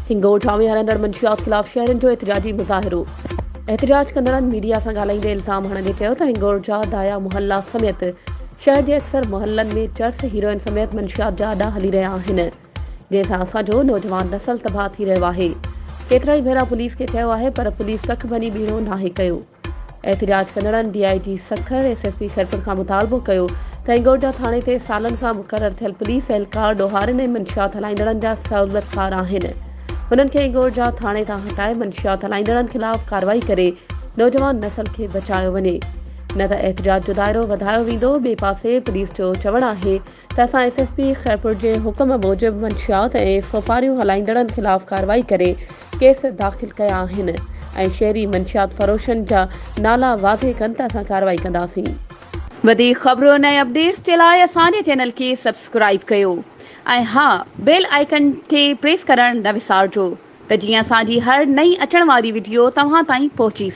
हिंगोर में हलंदड़ मंशियात ख़िलाफ़ शहरनि जो एहतजाजी मुज़ाहिरो। एहतजाज कंदड़नि मीडिया सां ॻाल्हाईंदे इल्ज़ाम हणंदे चयो त हिंगोर दाया मुहल्ला समेत शहर जे अक्सर मुहल्लनि में चर्स हीरोइन समेत मंशियात जा अॾा हली रहिया आहिनि, जंहिंसां असांजो नौजवान नसल तबाह थी रहियो आहे। केतिरा ई भेरा पुलिस खे चयो आहे, पर पुलिस कख भनी बीणो नाहे कयो। एहतजाज कंदड़नि DIG सखर SSP खैरपुर खां मुतालबो कयो त हिंगोर थाणे ते सालनि खां मुक़रर थियल पुलिस एहलकार ॾोहारनि ऐं मंशियात हलाईंदड़नि जा सहूलियतकार आहिनि। हुननि खे हिंगोर थाणे तां हटाए मंशियात हलाईंदड़नि ख़िलाफ़ कार्रवाई करे नौजवान नसल खे बचायो वञे, न त एहतजाज जो दाइरो वधायो वेंदो। ॿिए पासे पुलिस जो चवणु आहे त असां SSP खैरपुर जे हुकुम मूजिबि मंशियात ऐं सोपारियूं हलाईंदड़नि ख़िलाफ़ कार्रवाई करे केस दाख़िल कया आहिनि ऐं शहरी मंशियात फरोशनि जा नाला वाज़े कनि त असां कार्रवाई कंदासीं। वधीक ख़बरुनि ऐं अपडेट्स जे लाइ असांजे चैनल खे सब्सक्राइब कयो ऐं हा, बेल आइकन खे प्रेस करणु न विसारिजो त जीअं असांजी हर नई अचण वारी वीडियो तव्हां ताईं पहुची